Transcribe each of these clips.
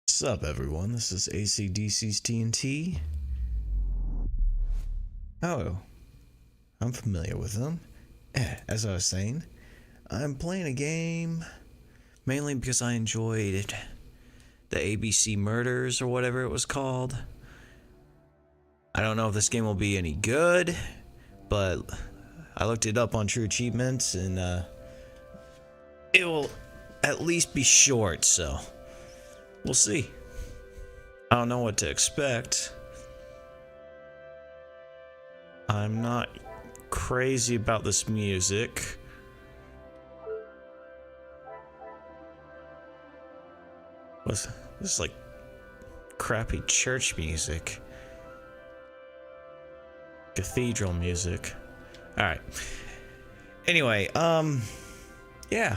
What's up, everyone? This is AC/DC's TNT. Oh, I'm familiar with them. As I was saying, I'm playing a game mainly because I enjoyed the ABC Murders or whatever it was called. I don't know if this game will be any good, but I looked it up on True Achievements and it will at least be short, so we'll see. I don't know what to expect. I'm not crazy about this music. What's this, like crappy church music? Cathedral music. Alright. Anyway, yeah.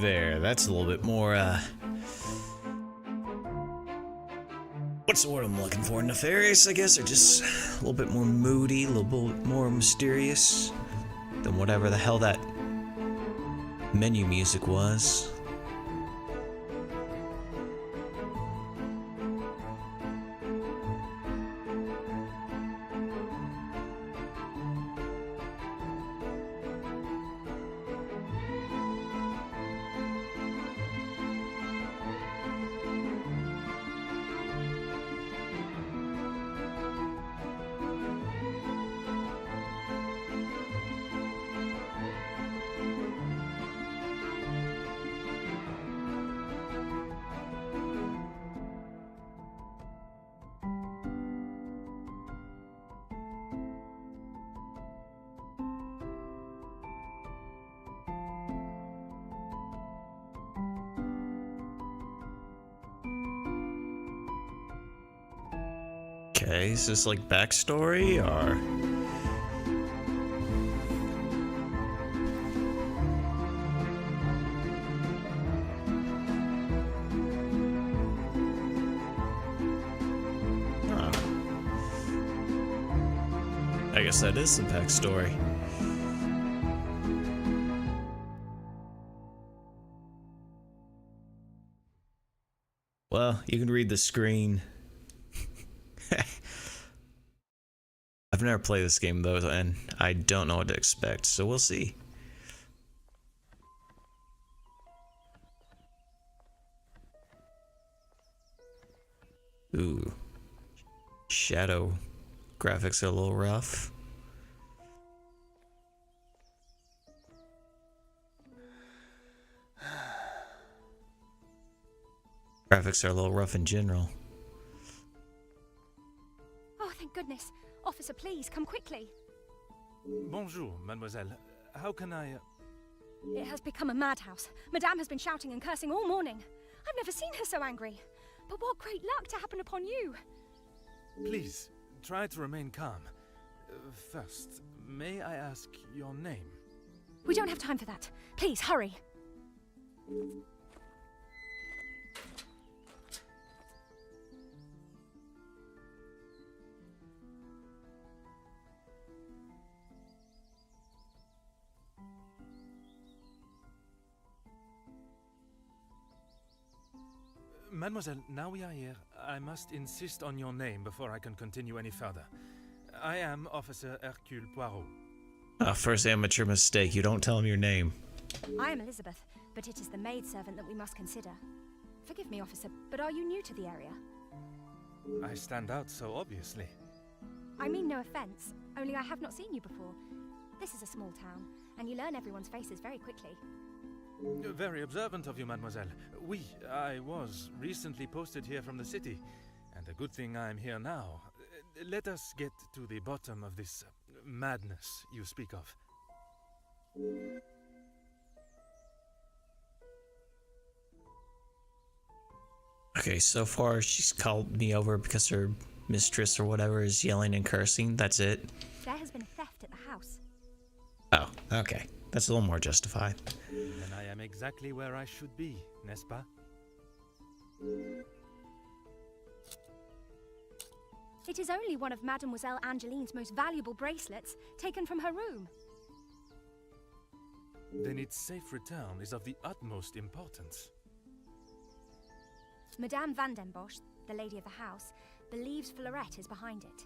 There, that's a little bit more, what's the word I'm looking for? Nefarious, I guess, or just a little bit more moody, a little bit more mysterious than whatever the hell that menu music was. Okay, is this like backstory or? Huh. I guess that is the backstory. Well, you can read the screen. I've never played this game though, and I don't know what to expect, so we'll see. Ooh. Shadow graphics are a little rough. Graphics are a little rough in general. Oh, thank goodness. Officer, please, come quickly. Bonjour, mademoiselle. How can I... It has become a madhouse. Madame has been shouting and cursing all morning. I've never seen her so angry. But what great luck to happen upon you. Please, try to remain calm. First, may I ask your name? We don't have time for that. Please, hurry. Mademoiselle, now we are here, I must insist on your name before I can continue any further. I am Officer Hercule Poirot. First amateur mistake, you don't tell him your name. I am Elizabeth, but it is the maidservant that we must consider. Forgive me, officer, but are you new to the area? I stand out so obviously. I mean no offense, only I have not seen you before. This is a small town, and you learn everyone's faces very quickly. Very observant of you, mademoiselle. I was recently posted here from the city, and a good thing I'm here now. Let us get to the bottom of this madness you speak of. Okay, so far she's called me over because her mistress or whatever is yelling and cursing. That's it. There has been a theft at the house. Oh, okay. That's a little more justified. Then I am exactly where I should be, n'est-ce pas? It is only one of Mademoiselle Angeline's most valuable bracelets, taken from her room. Then its safe return is of the utmost importance. Madame Van den Bosch, the lady of the house, believes Fleurette is behind it.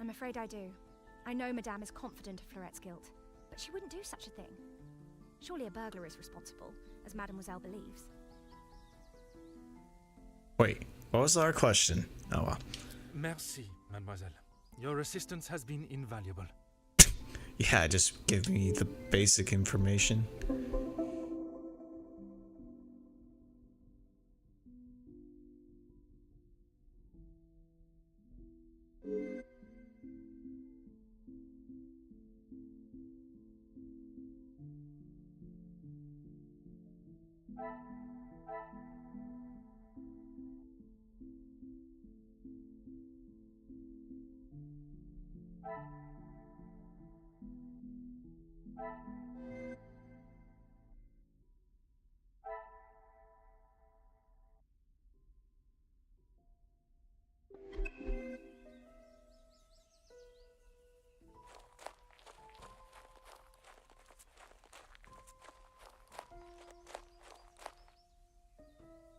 I'm afraid I do. I know Madame is confident of Fleurette's guilt, but she wouldn't do such a thing. Surely a burglar is responsible, as Mademoiselle believes. Wait, what was our question? Oh well. Merci, mademoiselle. Your assistance has been invaluable. Yeah, just give me the basic information.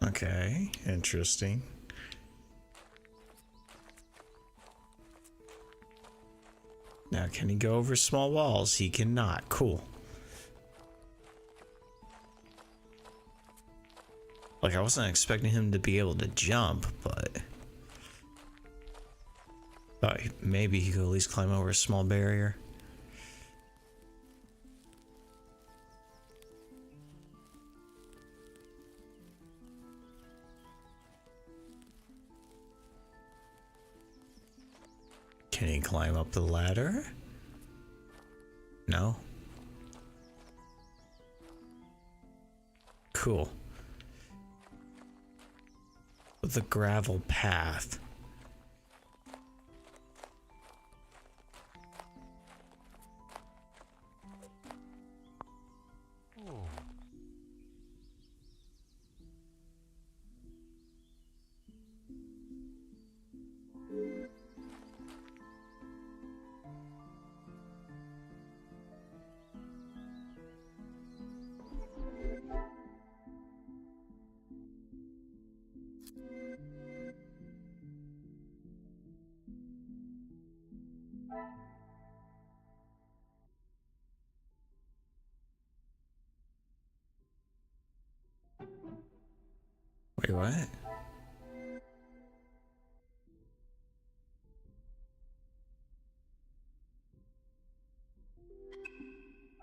Okay, interesting. Now, can he go over small walls? He cannot. Cool. Like, I wasn't expecting him to be able to jump, but thought maybe he could at least climb over a small barrier. Can he climb up the ladder? No. Cool. The gravel path. Wait, what?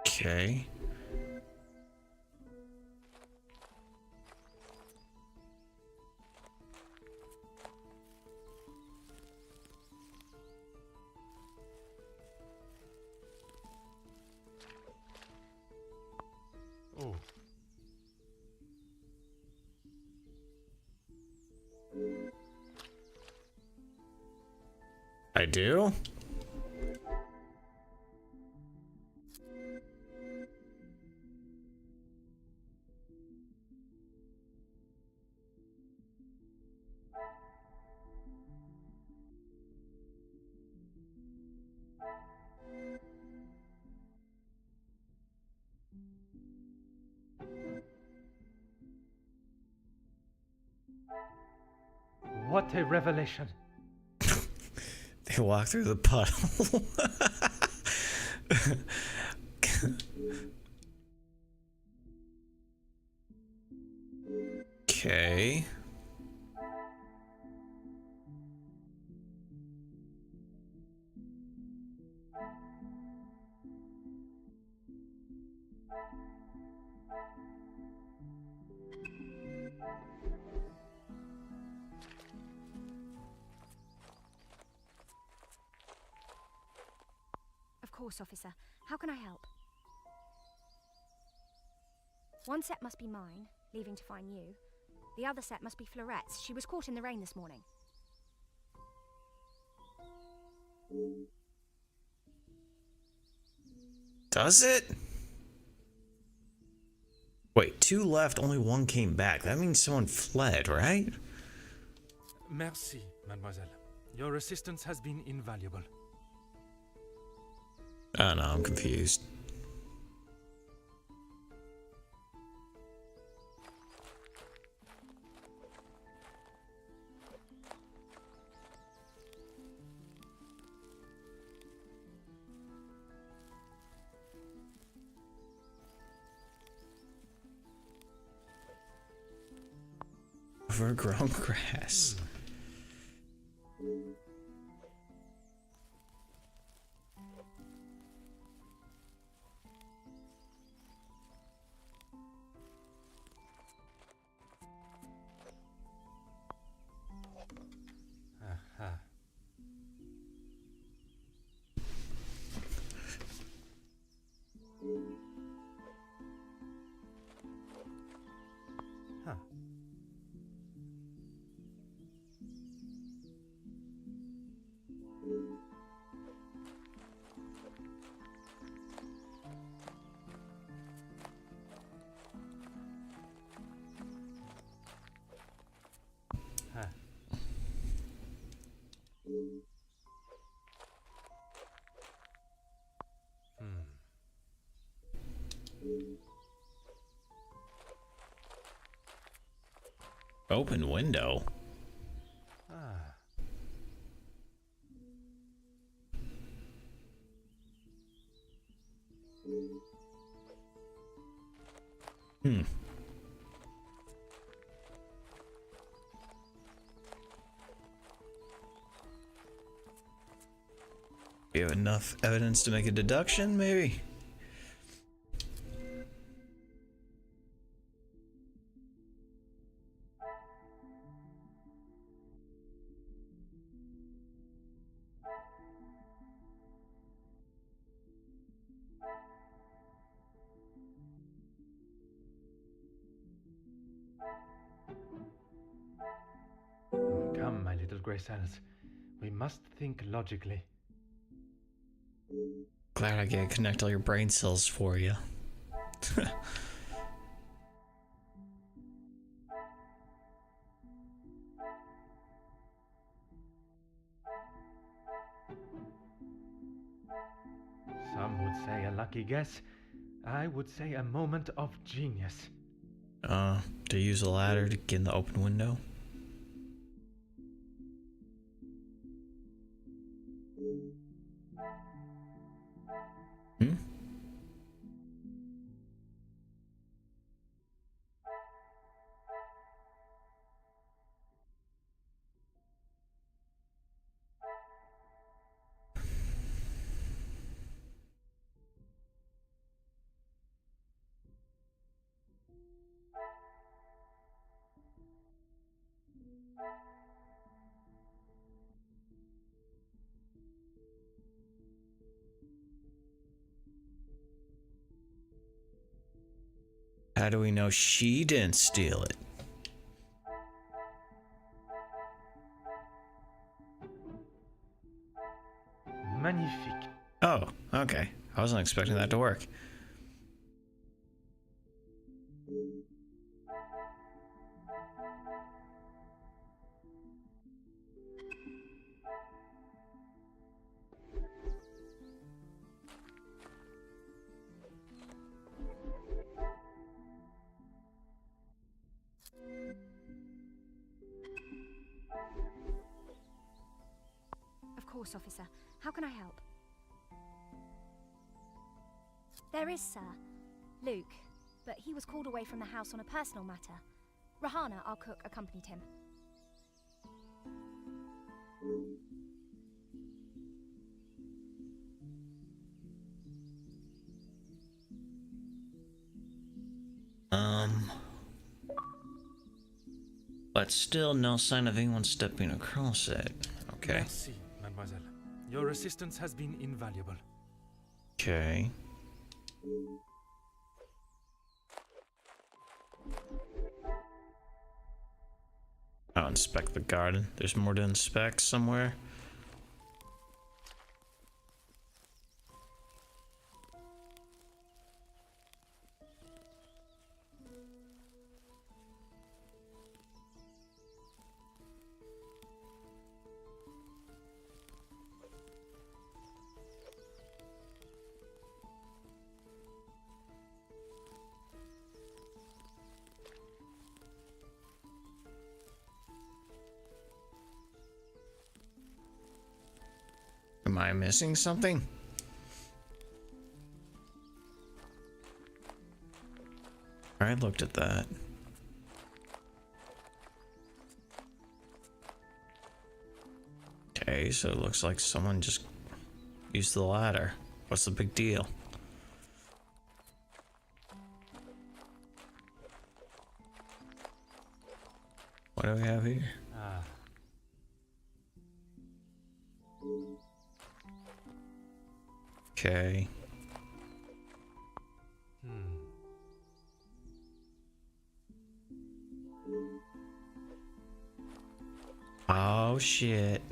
Okay. Oh. I do? What a revelation. They walk through the puddle. Okay. Of course, officer. How can I help? One set must be mine, leaving to find you. The other set must be Florette's. She was caught in the rain this morning. Does it? Wait, 2 left, only 1 came back. That means someone fled, right? Merci, mademoiselle. Your assistance has been invaluable. Oh no, I'm confused. Overgrown grass. Aha. Huh. Huh. Hmm. Open window. Ah. Hmm. You have enough evidence to make a deduction, maybe? Come, my little grey cells. We must think logically. Glad I can connect all your brain cells for you. Some would say a lucky guess. I would say a moment of genius. To use a ladder to get in the open window? Hmm? How do we know she didn't steal it? Magnifique. Oh, okay. I wasn't expecting that to work. Of course, officer. How can I help? There is, sir. Luke, but he was called away from the house on a personal matter. Rahana, our cook, accompanied him. but still no sign of anyone stepping across it. Okay. Merci, mademoiselle. Your assistance has been invaluable. Okay. I'll inspect the garden. There's more to inspect somewhere. Am I missing something? I looked at that. Okay, so it looks like someone just used the ladder. What's the big deal? What do we have here? Ah. Okay. Oh shit.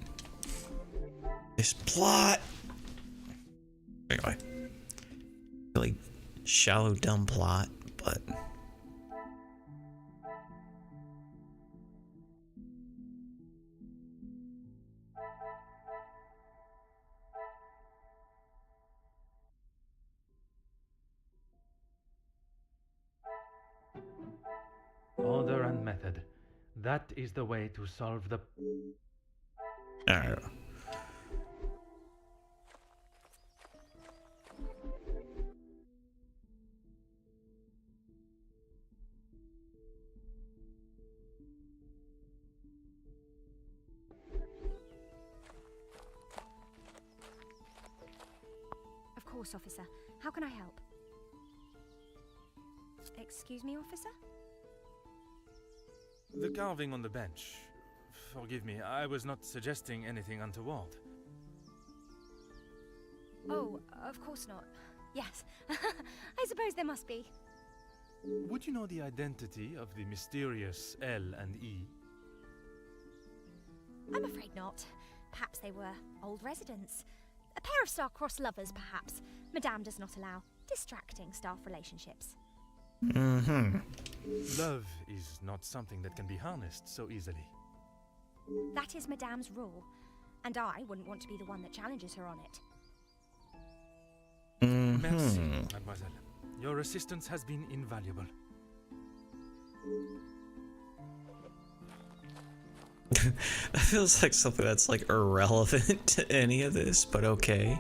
This plot. Anyway. Really shallow, dumb plot, but. Order and method. That is the way to solve the... Alright. Of course, officer. How can I help? Excuse me, officer? The carving on the bench. Forgive me, I was not suggesting anything untoward. Oh, of course not. Yes. I suppose there must be. Would you know the identity of the mysterious L and E? I'm afraid not. Perhaps they were old residents. A pair of star-crossed lovers, perhaps. Madame does not allow distracting staff relationships. Mm-hmm. Love is not something that can be harnessed so easily. That is Madame's rule, and I wouldn't want to be the one that challenges her on it. Merci, mademoiselle. Your assistance has been invaluable. That feels like something that's like irrelevant to any of this, but okay.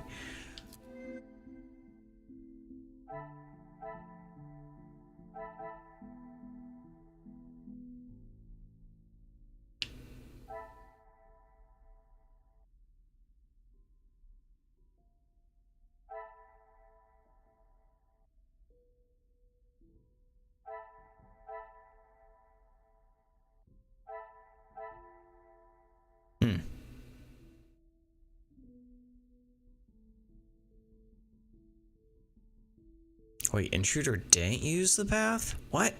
Wait, intruder didn't use the path? What?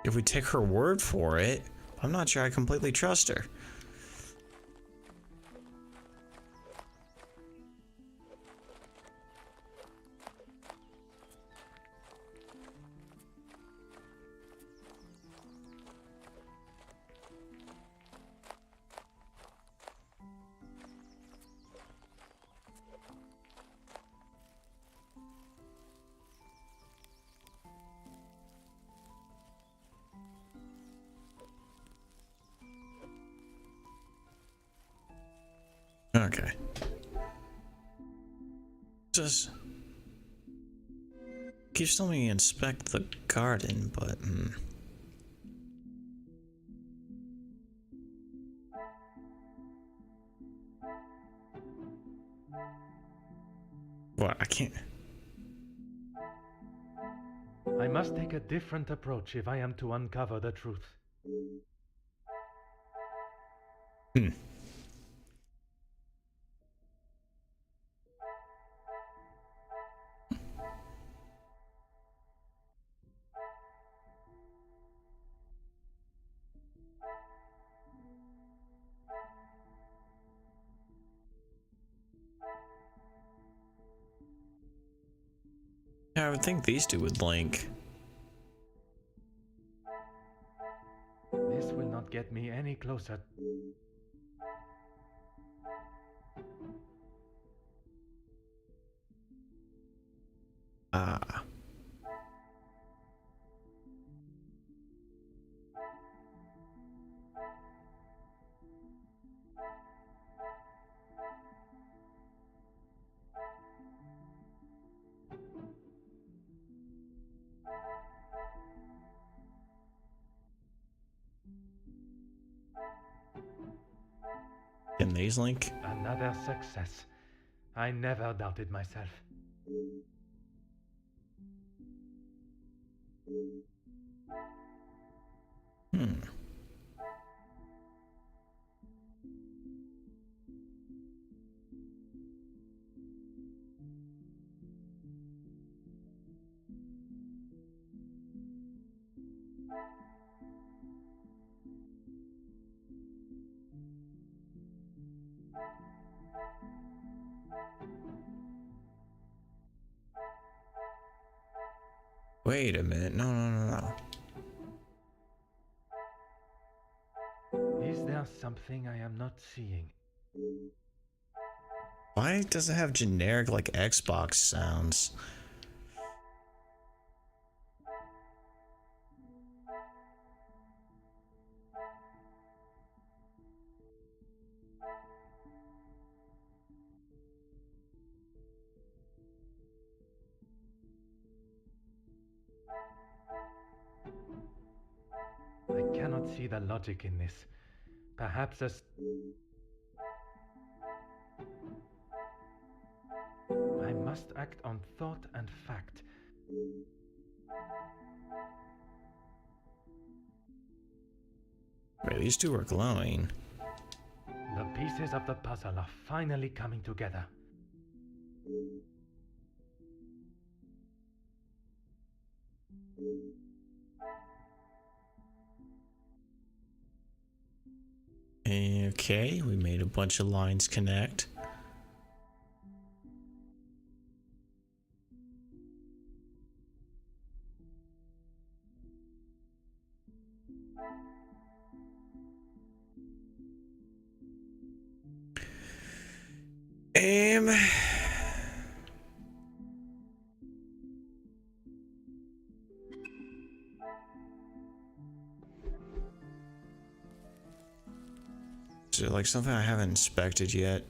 If we take her word for it, I'm not sure I completely trust her. Okay. Just keeps telling me to inspect the garden, but What? I can't. I must take a different approach if I am to uncover the truth. Hmm. Yeah, I would think these two would link. This will not get me any closer. Ah. Can these link? Another success. I never doubted myself. Hmm. Wait a minute. No, no, no, no. Is there something I am not seeing? Why does it have generic, like, Xbox sounds? I cannot see the logic in this. Perhaps I must act on thought and fact. Wait, these two are glowing. The pieces of the puzzle are finally coming together. Okay, we made a bunch of lines connect. Is it like something I haven't inspected yet?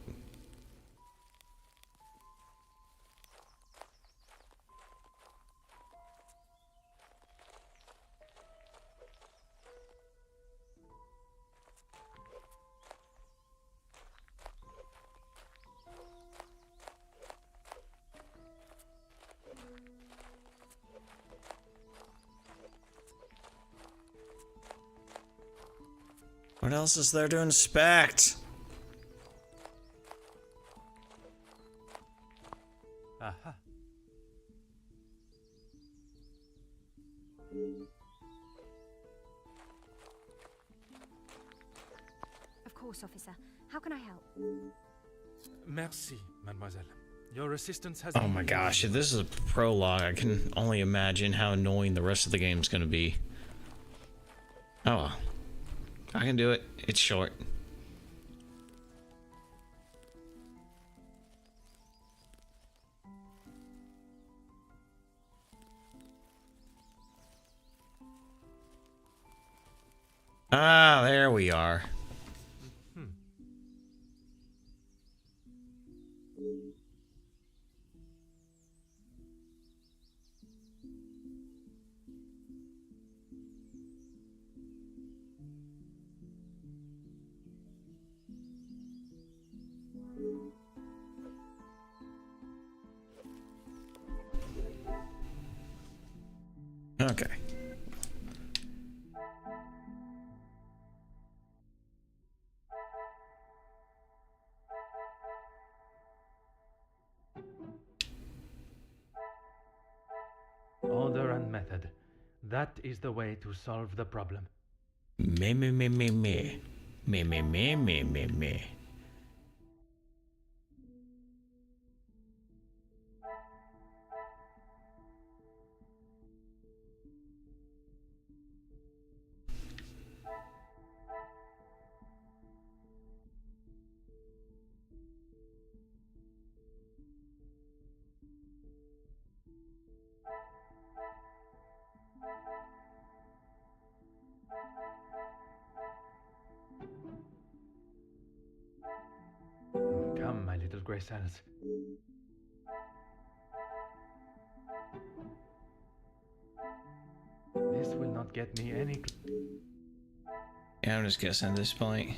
What else is there to inspect? Aha. Of course, officer. How can I help? Merci, mademoiselle. Your assistance has Oh been my useful. gosh, if this is a prologue, I can only imagine how annoying the rest of the game's gonna be. Oh well. I can do it. It's short. Ah, there we are. Okay. Order and method. That is the way to solve the problem. Me, me, me, me, me. Me, me, me, me, me, me. Come, my little grey cells. This will not get me any... Yeah, I'm just guessing at this point.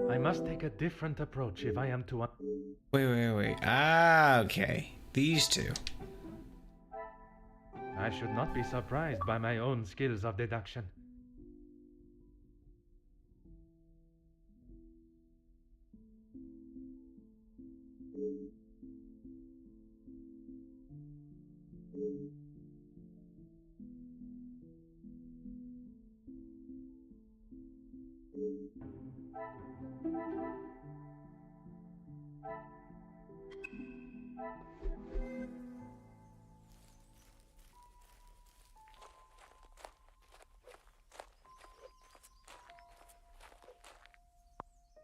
I must take a different approach if I am to... Wait. Ah, okay. These two. I should not be surprised by my own skills of deduction.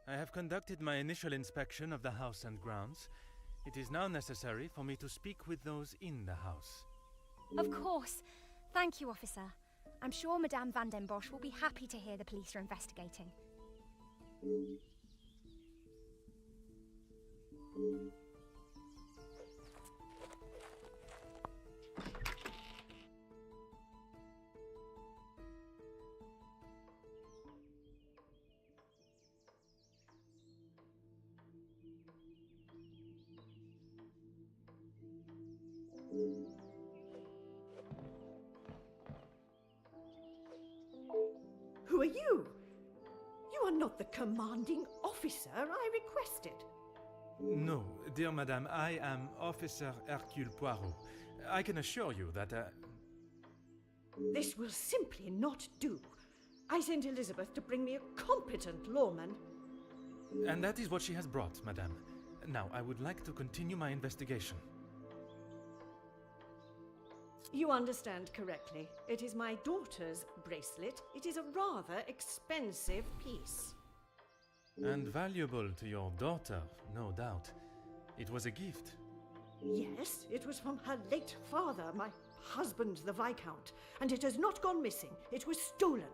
I have conducted my initial inspection of the house and grounds. It is now necessary for me to speak with those in the house. Of course. Thank you, officer. I'm sure Madame Van den Bosch will be happy to hear the police are investigating. Who are you? You are not the commanding officer I requested. No, dear madame, I am Officer Hercule Poirot. I can assure you that... This will simply not do. I sent Elizabeth to bring me a competent lawman. And that is what she has brought, madame. Now, I would like to continue my investigation. You understand correctly. It is my daughter's bracelet. It is a rather expensive piece. And valuable to your daughter, no doubt. It was a gift. Yes, it was from her late father, my husband, the Viscount, and it has not gone missing. It was stolen.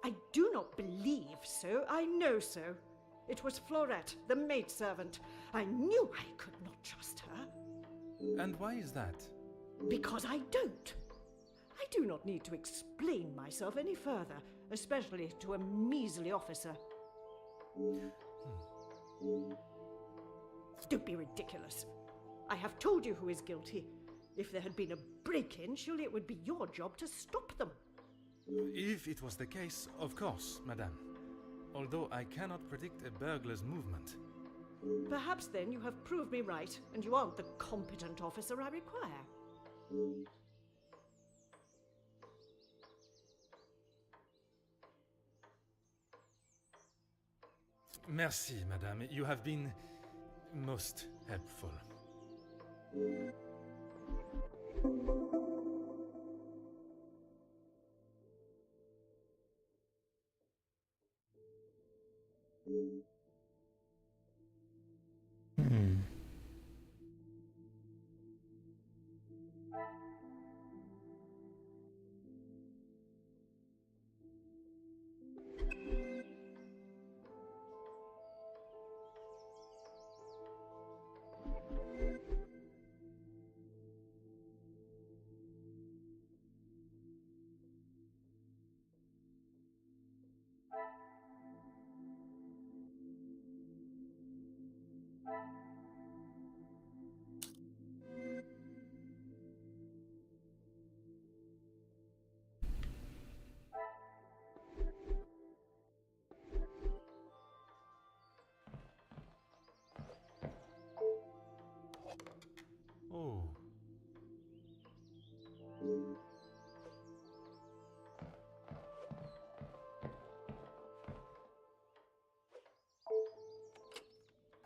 I do not believe so. I know so. It was Florette, the maidservant. I knew I could not trust her. And why is that? Because I don't. I do not need to explain myself any further, especially to a measly officer. Don't be ridiculous. I have told you who is guilty. If there had been a break-in, surely it would be your job to stop them. If it was the case, of course, madame. Although I cannot predict a burglar's movement. Perhaps then you have proved me right, and you aren't the competent officer I require. Merci, madame. You have been most helpful.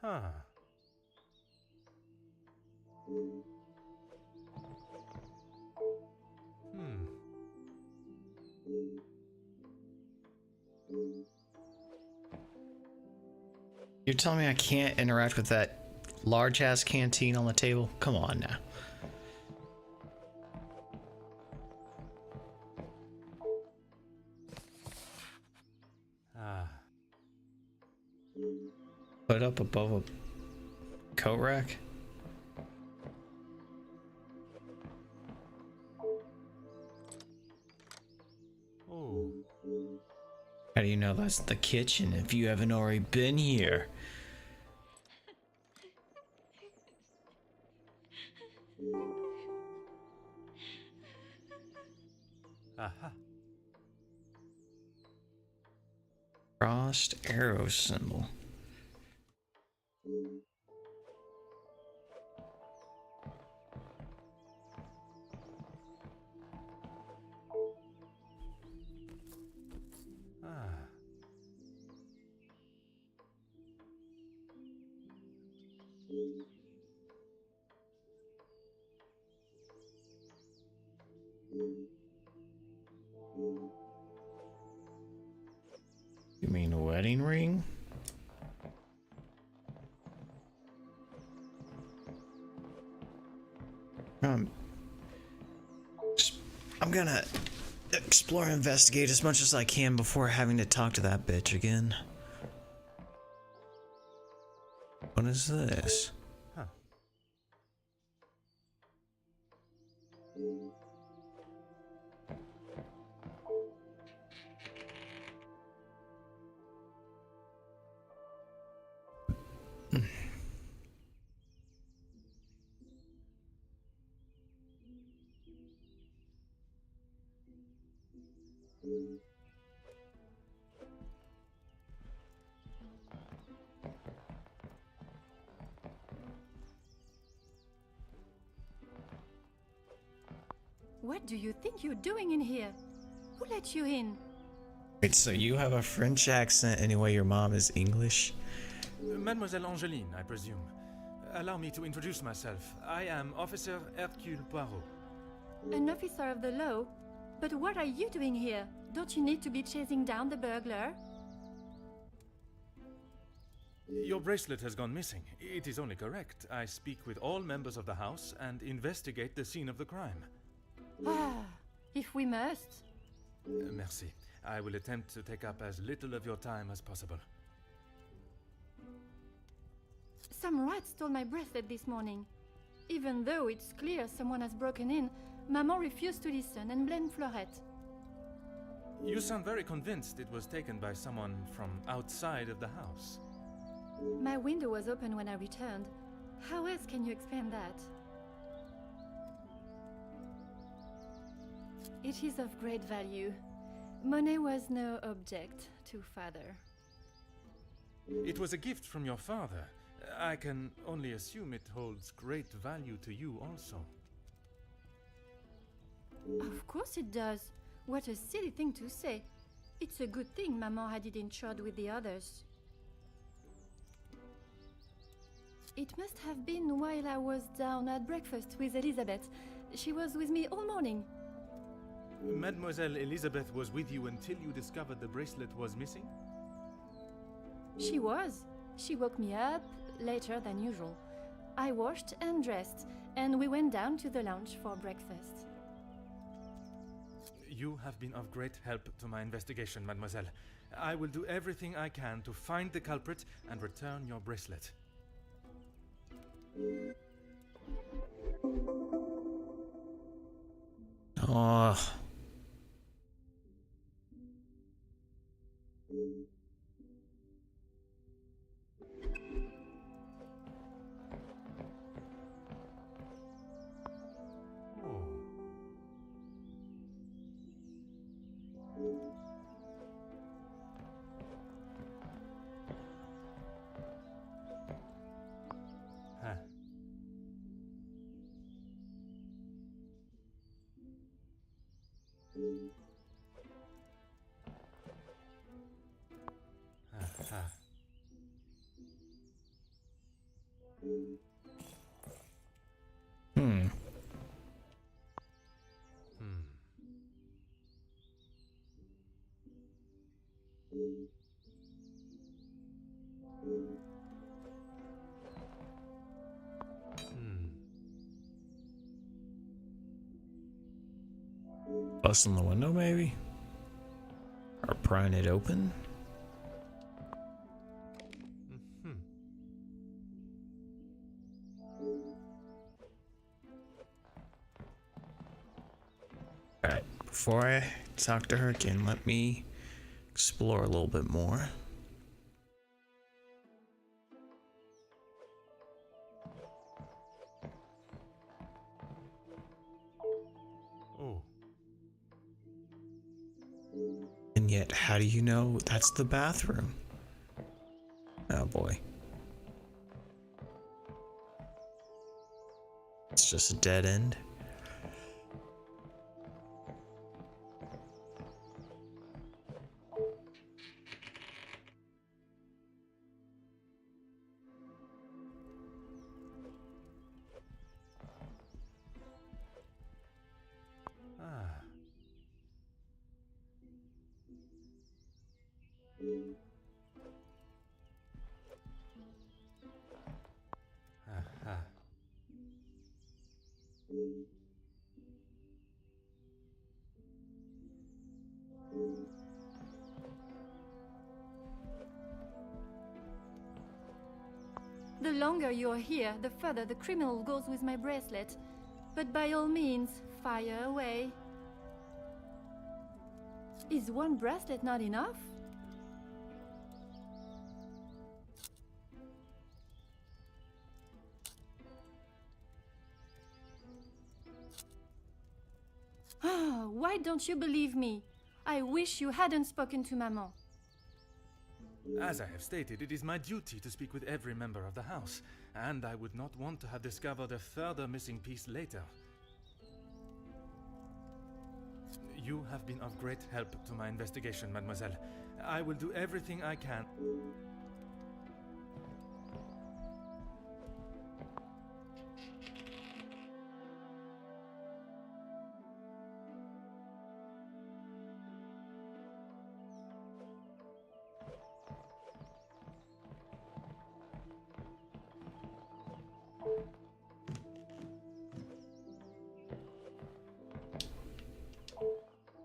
Huh. Hmm. You're telling me I can't interact with that large-ass canteen on the table? Come on now. Ah. Put up above a coat rack? Oh. How do you know that's the kitchen if you haven't already been here? Aha. Crossed arrow symbol. Ah. You mean a wedding ring? I'm gonna explore and investigate as much as I can before having to talk to that bitch again. What is this? Huh. What do you think you're doing in here? Who let you in? Wait, so you have a French accent anyway your mom is English? Mademoiselle Angeline, I presume. Allow me to introduce myself. I am Officer Hercule Poirot. An officer of the law? But what are you doing here? Don't you need to be chasing down the burglar? Your bracelet has gone missing. It is only correct. I speak with all members of the house and investigate the scene of the crime. Ah, if we must. Merci. I will attempt to take up as little of your time as possible. Some rat stole my bracelet this morning. Even though it's clear someone has broken in, Maman refused to listen and blamed Florette. You sound very convinced it was taken by someone from outside of the house. My window was open when I returned. How else can you explain that? It is of great value. Money was no object to father. It was a gift from your father. I can only assume it holds great value to you also. Of course it does. What a silly thing to say. It's a good thing Maman had it insured with the others. It must have been while I was down at breakfast with Elizabeth. She was with me all morning. Mademoiselle Elizabeth was with you until you discovered the bracelet was missing? She was. She woke me up later than usual. I washed and dressed, and we went down to the lounge for breakfast. You have been of great help to my investigation, mademoiselle. I will do everything I can to find the culprit and return your bracelet. Oh. Huh. Aha. Hmm. Busting the window, maybe? Or prying it open? Alright, before I talk to her again, let me explore a little bit more. Oh. And yet, how do you know that's the bathroom? Oh boy. It's just a dead end. Ah. Aha. The longer you're here, the further the criminal goes with my bracelet. But by all means, fire away. Is one bracelet not enough? Ah, why don't you believe me? I wish you hadn't spoken to Maman. As I have stated, it is my duty to speak with every member of the house, and I would not want to have discovered a further missing piece later. You have been of great help to my investigation, mademoiselle. I will do everything I can.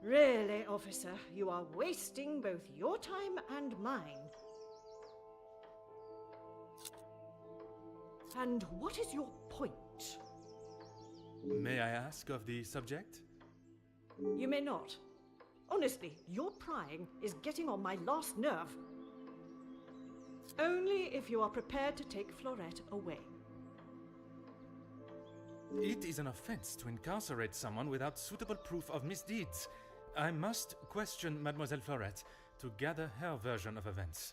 Really, officer, you are wasting both your time and mine. And what is your point? May I ask of the subject? You may not. Honestly, your prying is getting on my last nerve. Only if you are prepared to take Florette away. It is an offense to incarcerate someone without suitable proof of misdeeds. I must question Mademoiselle Florette to gather her version of events.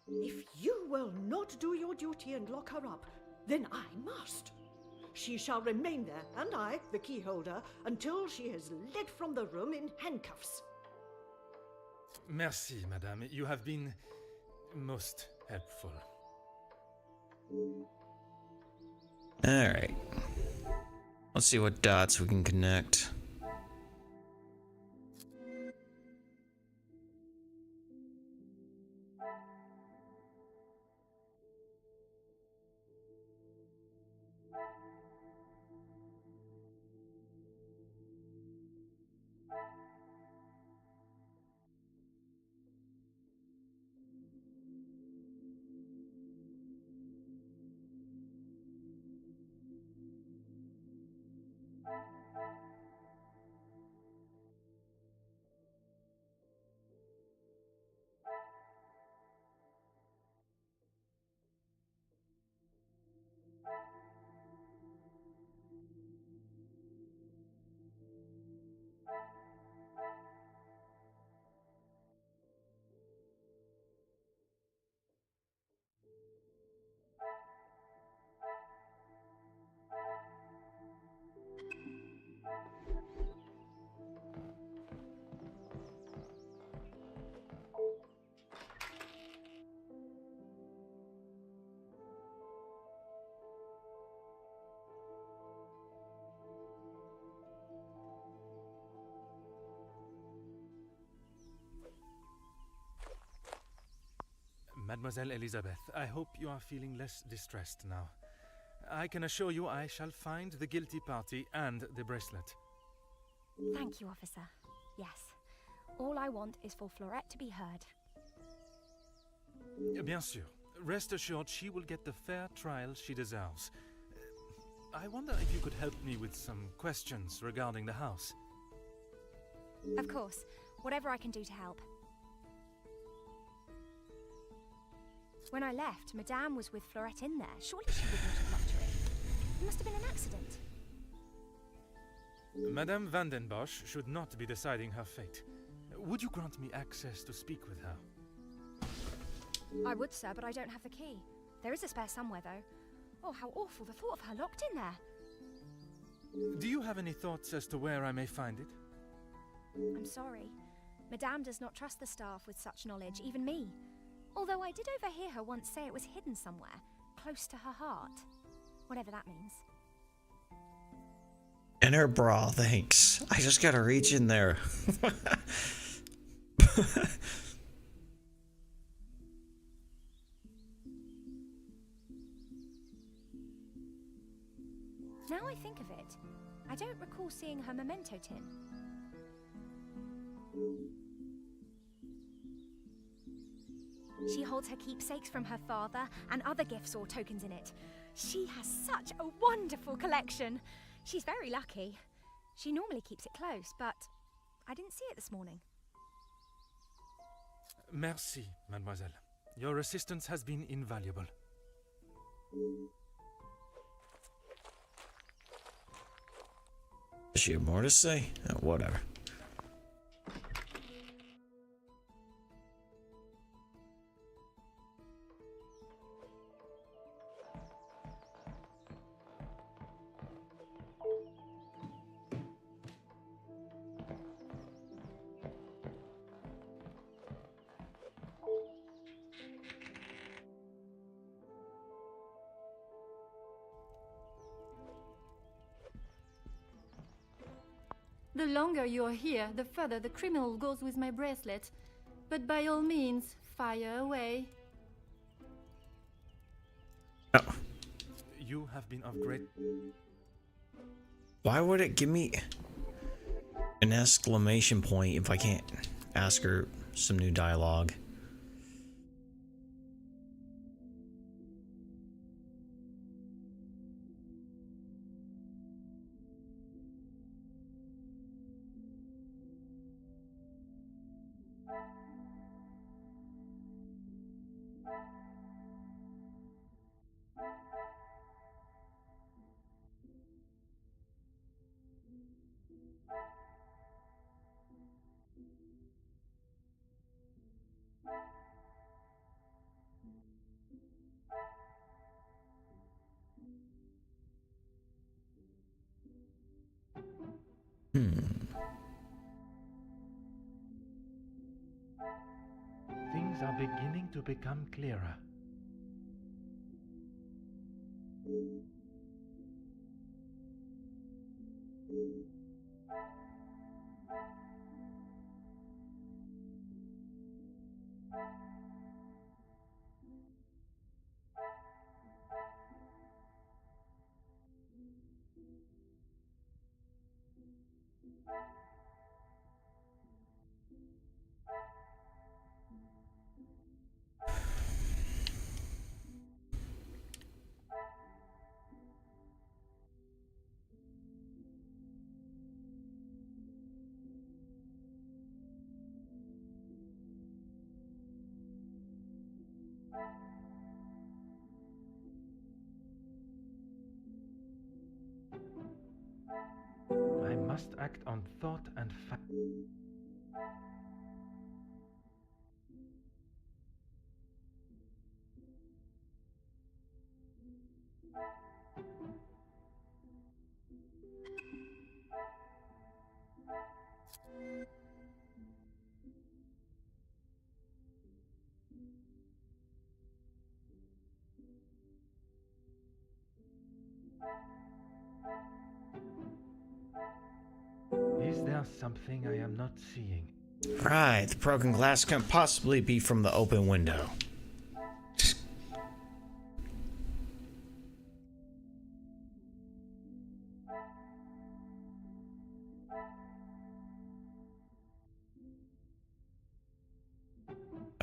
If you will not do your duty and lock her up, then I must. She shall remain there, and I, the key holder, until she is led from the room in handcuffs. Merci, madame. You have been most helpful. Alright. Let's see what dots we can connect. Mademoiselle Elizabeth, I hope you are feeling less distressed now. I can assure you I shall find the guilty party and the bracelet. Thank you, officer. Yes. All I want is for Florette to be heard. Bien sûr. Rest assured she will get the fair trial she deserves. I wonder if you could help me with some questions regarding the house. Of course. Whatever I can do to help. When I left, Madame was with Florette in there. Surely she wouldn't have locked her in. It must have been an accident. Madame van den Bosch should not be deciding her fate. Would you grant me access to speak with her? I would, sir, but I don't have the key. There is a spare somewhere, though. Oh, how awful, the thought of her locked in there. Do you have any thoughts as to where I may find it? I'm sorry. Madame does not trust the staff with such knowledge, even me. Although I did overhear her once say it was hidden somewhere, close to her heart. Whatever that means. In her bra, thanks. I just gotta reach in there. Now I think of it, I don't recall seeing her memento tin. She holds her keepsakes from her father and other gifts or tokens in it. She has such a wonderful collection. She's very lucky. She normally keeps it close, but I didn't see it this morning. Merci, mademoiselle. Your assistance has been invaluable. Does she have more to say? Whatever. The longer you're here, the further the criminal goes with my bracelet. But by all means, fire away. Oh. You have been of great... Why would it give me an exclamation point if I can't ask her some new dialogue? Things are beginning to become clearer. I must act on thought and fact. Is there something I am not seeing? Right, the broken glass can't possibly be from the open window.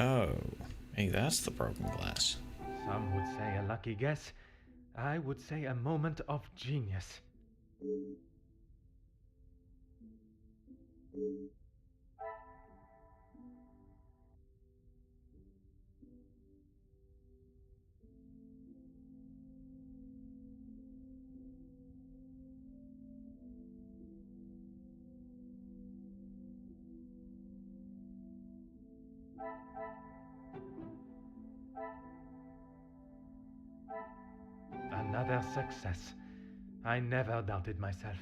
Oh, hey, that's the broken glass. Some would say a lucky guess. I would say a moment of genius. Another success. I never doubted myself.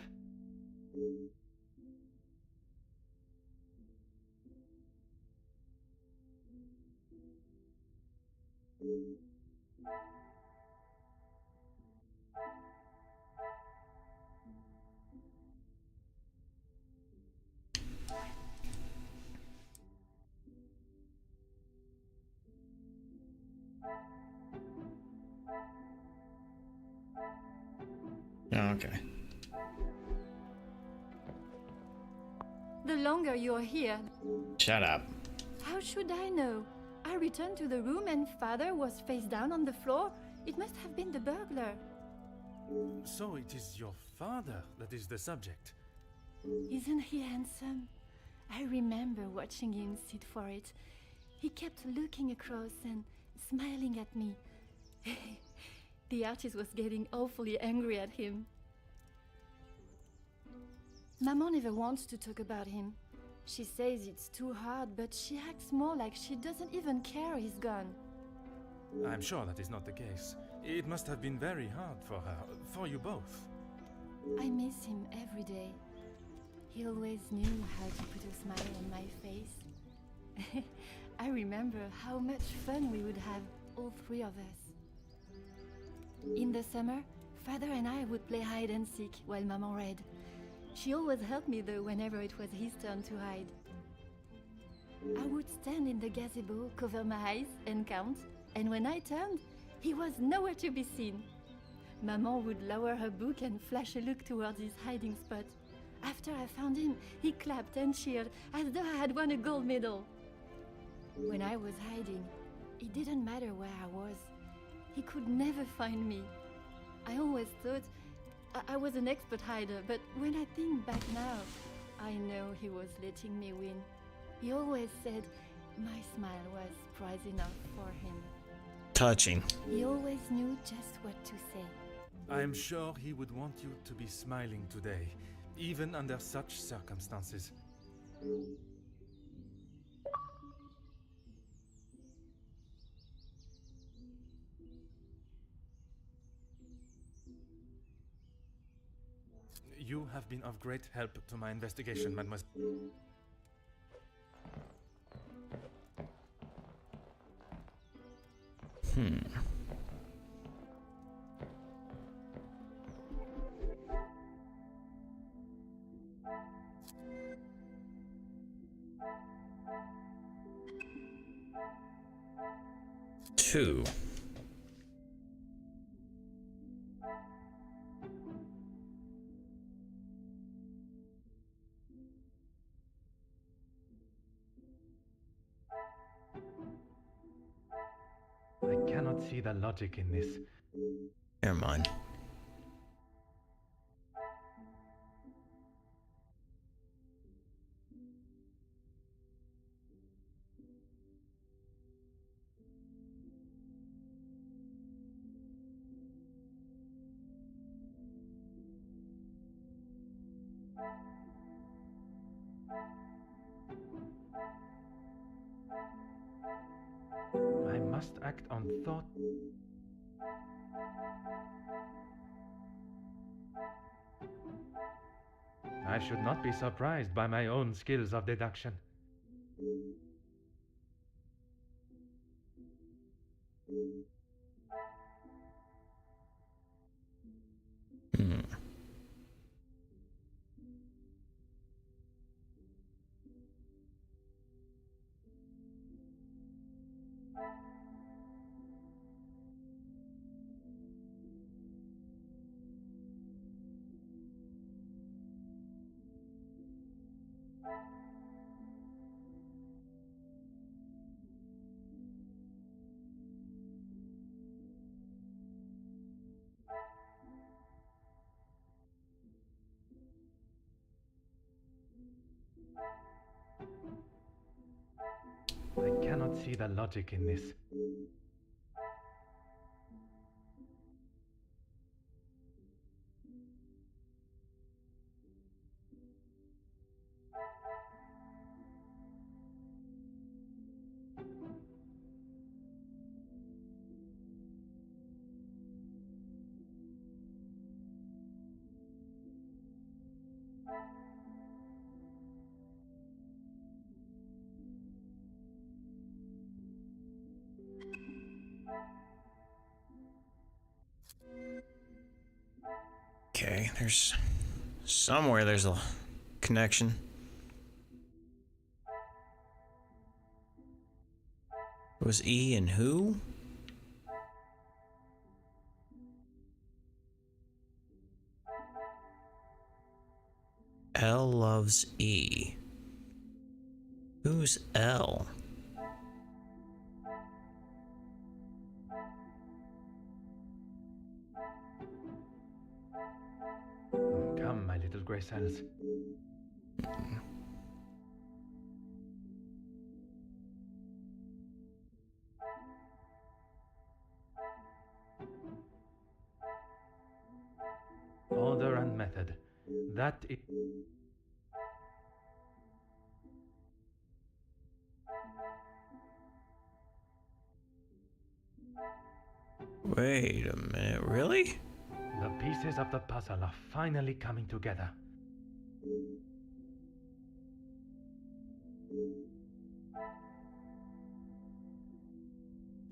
Okay. The longer you're here, Shut up. how should I know? I returned to the room and father was face down on the floor. It must have been the burglar. So it is your father that is the subject. Isn't he handsome? I remember watching him sit for it. He kept looking across and smiling at me. The artist was getting awfully angry at him. Maman never wants to talk about him. She says it's too hard, but she acts more like she doesn't even care he's gone. I'm sure that is not the case. It must have been very hard for her, for you both. I miss him every day. He always knew how to put a smile on my face. I remember how much fun we would have, all three of us. In the summer, father and I would play hide and seek while Maman read. She always helped me though whenever it was his turn to hide. I would stand in the gazebo, cover my eyes and count, and when I turned, he was nowhere to be seen. Maman would lower her book and flash a look towards his hiding spot. After I found him, he clapped and cheered as though I had won a gold medal. When I was hiding, it didn't matter where I was. He could never find me. I always thought I was an expert hider, but when I think back now, I know he was letting me win. He always said my smile was prize enough for him. Touching. He always knew just what to say. I'm sure he would want you to be smiling today, even under such circumstances. You have been of great help to my investigation, mademoiselle. Two. I cannot see the logic in this. Never mind. I must act on thought. I should not be surprised by my own skills of deduction. I cannot see the logic in this. Okay, there's somewhere there's a connection. It was E and who? L loves E. Who's L? Come, my little grey cells. Order and method. That is... Wait a minute, really? The pieces of the puzzle are finally coming together.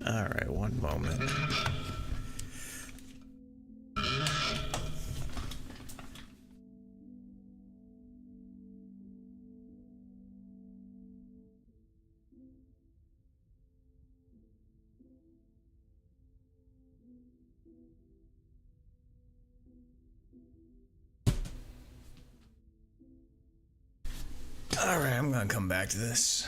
Alright, one moment. Alright, I'm gonna come back to this.